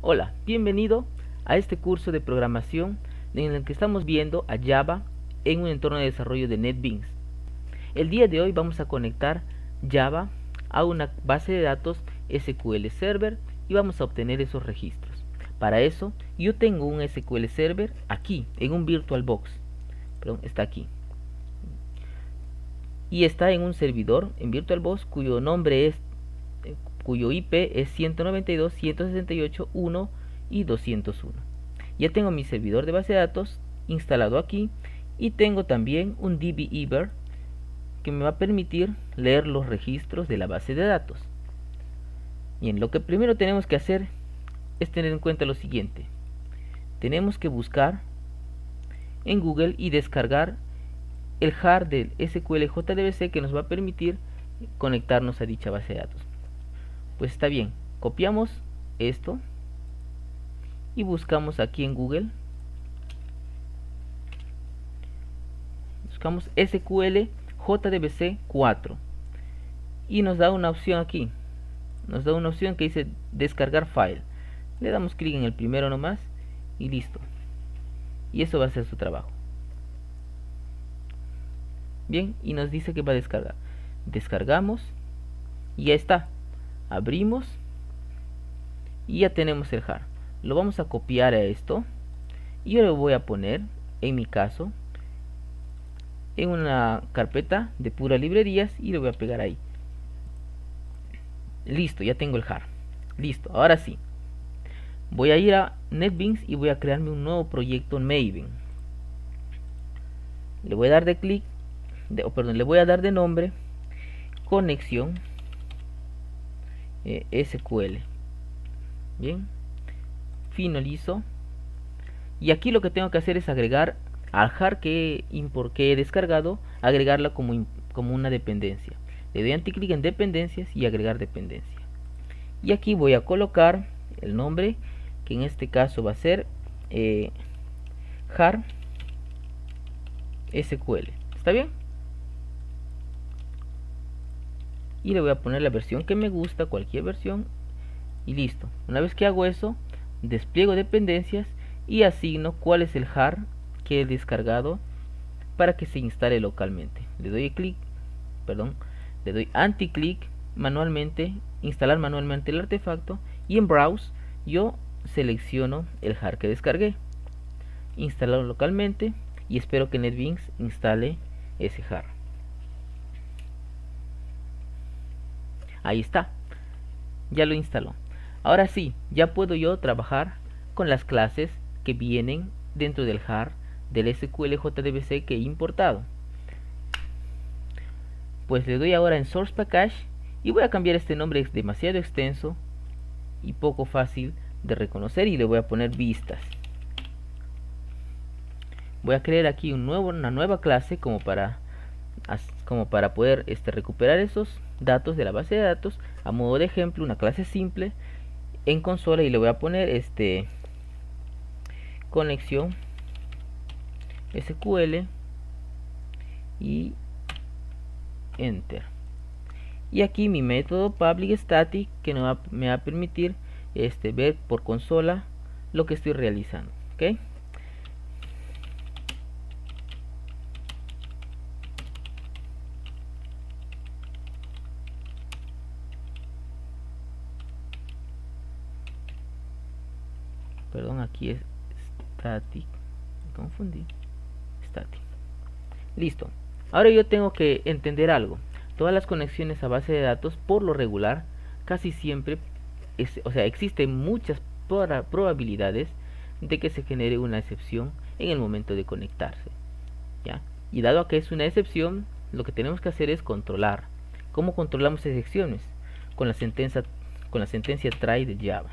Hola, bienvenido a este curso de programación en el que estamos viendo a Java en un entorno de desarrollo de NetBeans. El día de hoy vamos a conectar Java a una base de datos SQL Server y vamos a obtener esos registros. Para eso yo tengo un SQL Server aquí en un VirtualBox, perdón, está aquí. Y está en un servidor en VirtualBox cuyo nombre es cuyo IP es 192.168.1 y 201. Ya tengo mi servidor de base de datos instalado aquí y tengo también un DBEver que me va a permitir leer los registros de la base de datos. Bien, lo que primero tenemos que hacer es tener en cuenta lo siguiente. Tenemos que buscar en Google y descargar el jar del SQL JDBC que nos va a permitir conectarnos a dicha base de datos. Pues está bien, copiamos esto y buscamos aquí en Google, buscamos SQL JDBC 4 y nos da una opción aquí, nos da una opción que dice descargar file. Le damos clic en el primero nomás y listo, y eso va a hacer su trabajo. Bien, y nos dice que va a descargar. Descargamos y ya está. Abrimos y ya tenemos el jar. Lo vamos a copiar a esto y yo lo voy a poner, en mi caso, en una carpeta de puras librerías y lo voy a pegar ahí. Listo, ya tengo el jar. Listo, ahora sí. Voy a ir a NetBeans y voy a crearme un nuevo proyecto en Maven. Le voy a dar le voy a dar de nombre conexión SQL. Bien, finalizo y aquí lo que tengo que hacer es agregar al jar que he descargado, agregarla como una dependencia. Le doy anticlic en dependencias y agregar dependencia, y aquí voy a colocar el nombre que en este caso va a ser jar SQL. ¿Está bien? Y le voy a poner la versión que me gusta, cualquier versión, y listo. Una vez que hago eso, despliego dependencias y asigno cuál es el jar que he descargado para que se instale localmente. Le doy anti-clic manualmente, instalar manualmente el artefacto, y en browse yo selecciono el jar que descargué, instalarlo localmente y espero que NetBeans instale ese jar. Ahí está, ya lo instaló. Ahora sí, ya puedo yo trabajar con las clases que vienen dentro del jar del SQL JDBC que he importado. Pues le doy ahora en Source Package y voy a cambiar este nombre, es demasiado extenso y poco fácil de reconocer, y le voy a poner vistas. Voy a crear aquí una nueva clase como para poder recuperar esos datos de la base de datos. A modo de ejemplo, una clase simple en consola, y le voy a poner conexión SQL y enter. Y aquí mi método public static que me va a permitir ver por consola lo que estoy realizando. ¿Ok? Perdón, aquí es static, me confundí. Static. Listo. Ahora yo tengo que entender algo. Todas las conexiones a base de datos, por lo regular, casi siempre, existen muchas probabilidades de que se genere una excepción en el momento de conectarse, ¿ya? Y dado que es una excepción, lo que tenemos que hacer es controlar. ¿Cómo controlamos excepciones? Con la sentencia try de Java,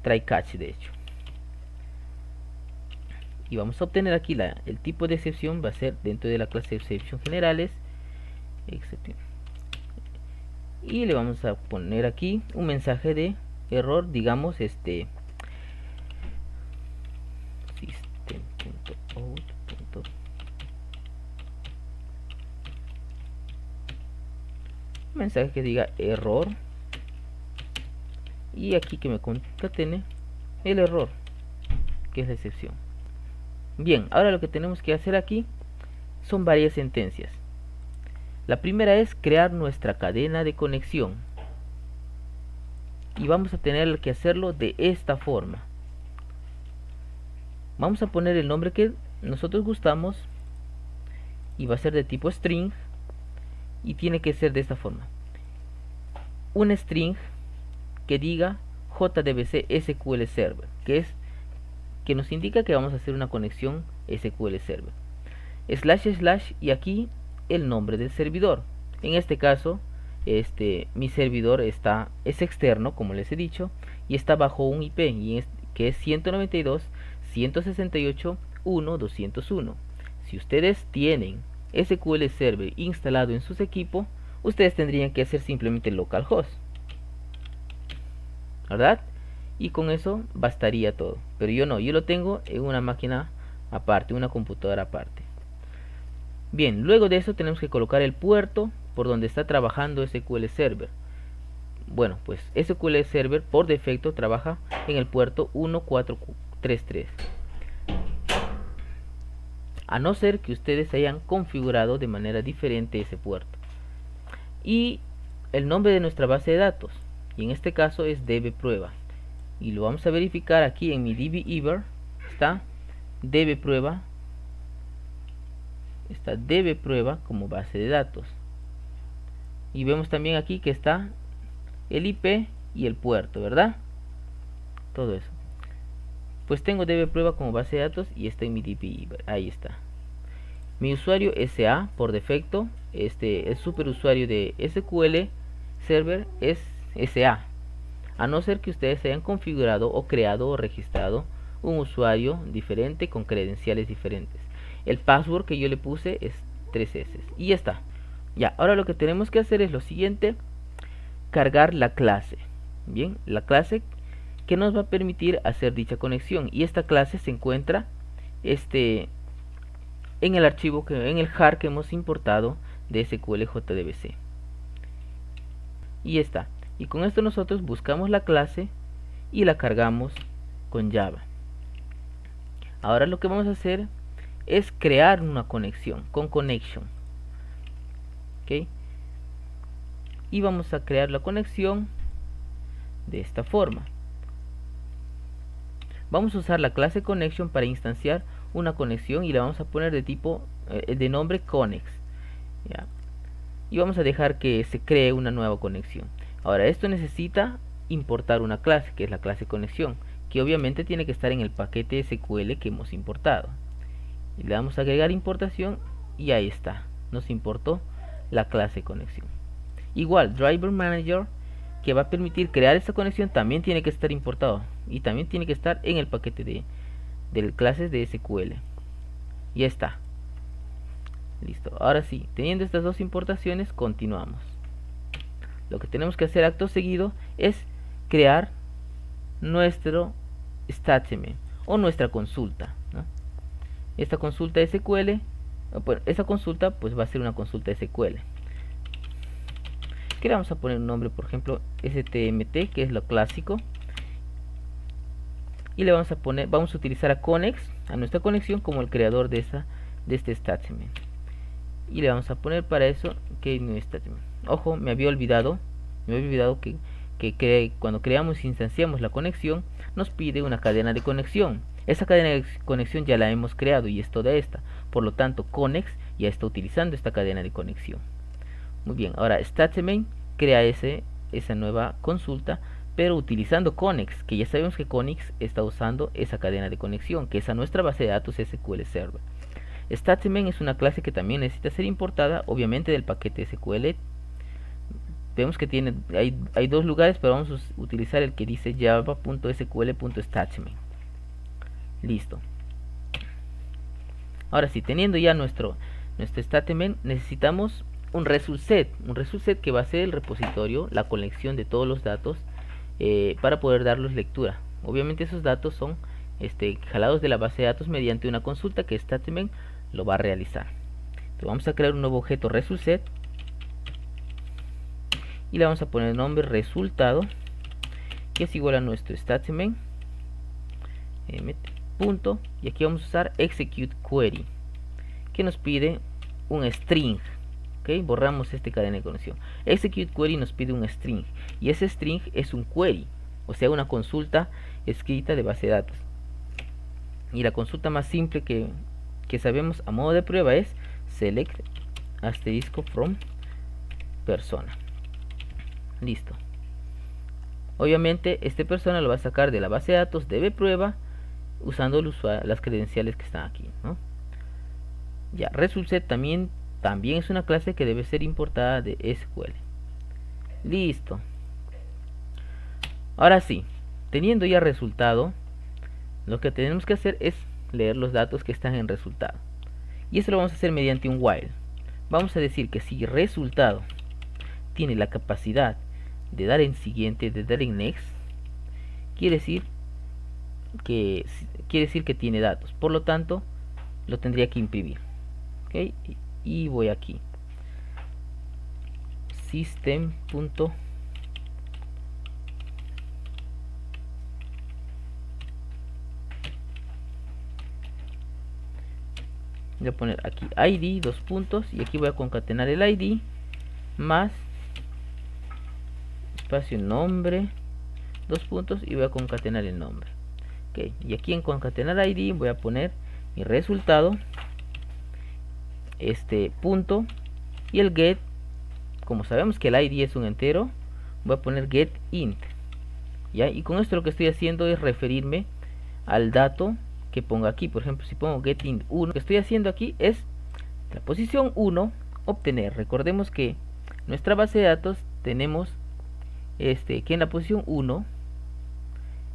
try catch de hecho. Y vamos a obtener aquí el tipo de excepción va a ser dentro de la clase exception generales, exception, y le vamos a poner aquí un mensaje de error, digamos system.out. mensaje que diga error, y aquí que me concatene el error, que es la excepción. Bien, ahora lo que tenemos que hacer aquí son varias sentencias. La primera es crear nuestra cadena de conexión. Y vamos a tener que hacerlo de esta forma. Vamos a poner el nombre que nosotros gustamos. Y va a ser de tipo string. Y tiene que ser de esta forma. Un string que diga JDBC SQL Server. Que nos indica que vamos a hacer una conexión SQL Server. / y aquí el nombre del servidor. En este caso, mi servidor es externo, como les he dicho, y está bajo un IP que es 192.168.1.201. Si ustedes tienen SQL Server instalado en sus equipos, ustedes tendrían que hacer simplemente localhost, ¿verdad? Y con eso bastaría todo. Pero yo no, yo lo tengo en una máquina aparte, una computadora aparte. Bien, luego de eso tenemos que colocar el puerto por donde está trabajando SQL Server. Bueno, pues SQL Server por defecto trabaja en el puerto 1433. A no ser que ustedes hayan configurado de manera diferente ese puerto. Y el nombre de nuestra base de datos. Y en este caso es dbprueba. Y lo vamos a verificar aquí en mi dbeaver. Está dbprueba. Está dbprueba como base de datos. Y vemos también aquí que está el IP y el puerto, ¿verdad? Todo eso. Pues tengo dbprueba como base de datos y está en mi dbeaver. Ahí está. Mi usuario SA por defecto, el superusuario de SQL Server es SA. A no ser que ustedes hayan configurado o creado o registrado un usuario diferente con credenciales diferentes. El password que yo le puse es 3S. Y ya está. Ya, ahora lo que tenemos que hacer es lo siguiente. Cargar la clase. Bien, la clase que nos va a permitir hacer dicha conexión. Y esta clase se encuentra en el archivo, en el jar que hemos importado de SQL JDBC. Y ya está. Y con esto nosotros buscamos la clase y la cargamos con Java. Ahora lo que vamos a hacer es crear una conexión con connection. ¿Ok? Y vamos a crear la conexión de esta forma. Vamos a usar la clase connection para instanciar una conexión y la vamos a poner de tipo de nombre connex. ¿Ya? Y vamos a dejar que se cree una nueva conexión. Ahora esto necesita importar una clase, que es la clase conexión, que obviamente tiene que estar en el paquete SQL que hemos importado. Y le damos a agregar importación y ahí está, nos importó la clase conexión. Igual driver manager, que va a permitir crear esta conexión, también tiene que estar importado y también tiene que estar en el paquete de clases de SQL. Ya está. Listo. Ahora sí, teniendo estas dos importaciones, continuamos. Lo que tenemos que hacer acto seguido es crear nuestro statement o nuestra consulta, ¿no? Esta consulta SQL, bueno, esta consulta pues va a ser una consulta SQL. Que le vamos a poner un nombre, por ejemplo, STMT, que es lo clásico. Y le vamos a poner, vamos a utilizar a Connex, a nuestra conexión, como el creador de este statement. Y le vamos a poner para eso que no statement. Ojo, me había olvidado que cuando creamos e instanciamos la conexión, nos pide una cadena de conexión. Esa cadena de conexión ya la hemos creado y es toda esta. Por lo tanto, Connex ya está utilizando esta cadena de conexión. Muy bien, ahora statement crea esa nueva consulta, pero utilizando Connex, que ya sabemos que Connex está usando esa cadena de conexión, que es a nuestra base de datos SQL Server. Statement es una clase que también necesita ser importada, obviamente del paquete SQL. Vemos que hay dos lugares, pero vamos a utilizar el que dice java.sql.statement. Listo. Ahora sí, teniendo ya nuestro statement, necesitamos un result set que va a ser el repositorio, la colección de todos los datos para poder darles lectura. Obviamente esos datos son jalados de la base de datos mediante una consulta que statement lo va a realizar. Entonces vamos a crear un nuevo objeto result set y le vamos a poner el nombre resultado, que es igual a nuestro statement punto, y aquí vamos a usar execute query, que nos pide un string. Okay, borramos este cadena de conexión. Execute query nos pide un string, y ese string es un query, o sea, una consulta escrita de base de datos. Y la consulta más simple que sabemos a modo de prueba es select asterisco from persona. Listo. Obviamente este persona lo va a sacar de la base de datos de prueba usando las credenciales que están aquí, ¿no? Ya, ResultSet también es una clase que debe ser importada de SQL. Listo. Ahora sí, teniendo ya resultado, lo que tenemos que hacer es leer los datos que están en resultado. Y eso lo vamos a hacer mediante un while. Vamos a decir que si resultado tiene la capacidad de dar en siguiente, de dar en next, quiere decir que tiene datos. Por lo tanto, lo tendría que imprimir. ¿Okay? Y voy aquí. System. Voy a poner aquí id, dos puntos, y aquí voy a concatenar el id más espacio nombre, dos puntos, y voy a concatenar el nombre. Okay. Y aquí en concatenar id voy a poner mi resultado, punto, y el get, como sabemos que el id es un entero, voy a poner get int. ¿Ya? Y con esto lo que estoy haciendo es referirme al dato que ponga aquí. Por ejemplo, si pongo get int 1, lo que estoy haciendo aquí es la posición 1 obtener. Recordemos que nuestra base de datos tenemos que en la posición 1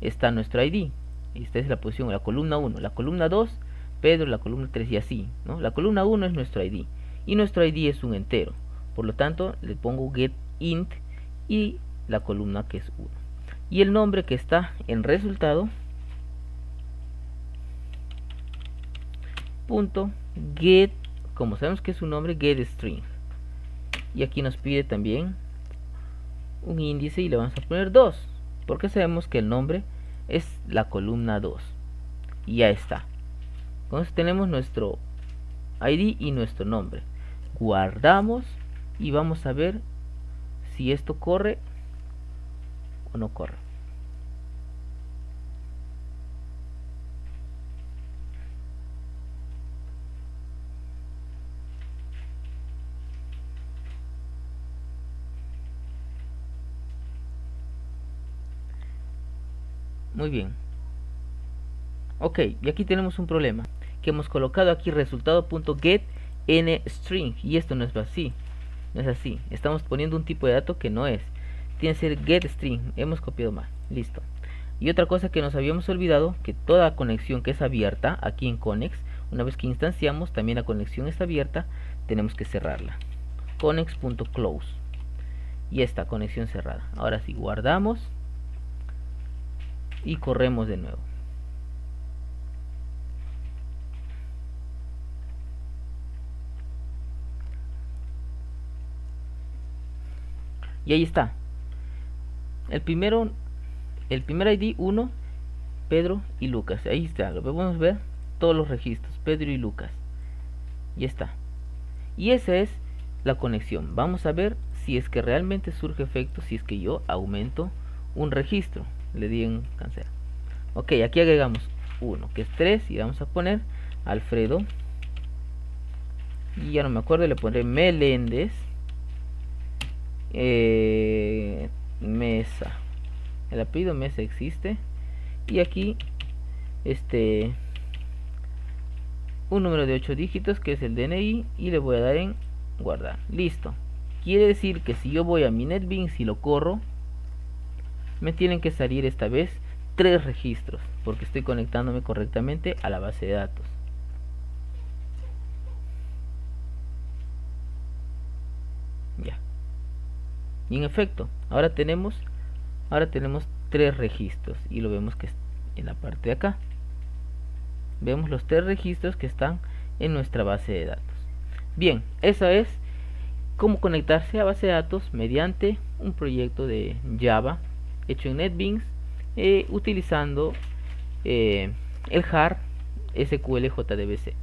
está nuestro id. Esta es la posición, la columna 1, la columna 2 Pedro, la columna 3 y así, ¿no? La columna 1 es nuestro id y nuestro id es un entero, por lo tanto le pongo get int y la columna que es 1, y el nombre que está en resultado punto get, como sabemos que es un nombre, get string, y aquí nos pide también un índice y le vamos a poner 2 porque sabemos que el nombre es la columna 2, y ya está. Entonces tenemos nuestro id y nuestro nombre. Guardamos y vamos a ver si esto corre o no corre. Muy bien. Ok, y aquí tenemos un problema, que hemos colocado aquí resultado.get nstring, y esto no es así, estamos poniendo un tipo de dato que no es, tiene que ser getString, hemos copiado mal, listo. Y otra cosa que nos habíamos olvidado, que toda conexión que es abierta aquí en Connex, una vez que instanciamos, también la conexión está abierta, tenemos que cerrarla, connex.close, y esta conexión cerrada. Ahora sí, guardamos y corremos de nuevo. Y ahí está. El primer ID 1, Pedro y Lucas. Ahí está, lo podemos ver, todos los registros, Pedro y Lucas. Y está. Y esa es la conexión. Vamos a ver si es que realmente surge efecto si es que yo aumento un registro. Le di en cancelar. Ok, aquí agregamos 1, que es 3, y vamos a poner Alfredo. Y ya no me acuerdo, le pondré Meléndez. Mesa, el apellido Mesa existe, y aquí un número de 8 dígitos que es el DNI, y le voy a dar en guardar. Listo. Quiere decir que si yo voy a mi NetBeans y lo corro, me tienen que salir esta vez 3 registros porque estoy conectándome correctamente a la base de datos. Ya. Y en efecto, ahora tenemos 3 registros, y lo vemos que en la parte de acá vemos los 3 registros que están en nuestra base de datos. Bien, eso es cómo conectarse a base de datos mediante un proyecto de Java hecho en NetBeans, utilizando el JAR SQL JDBC.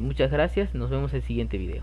Muchas gracias, nos vemos en el siguiente video.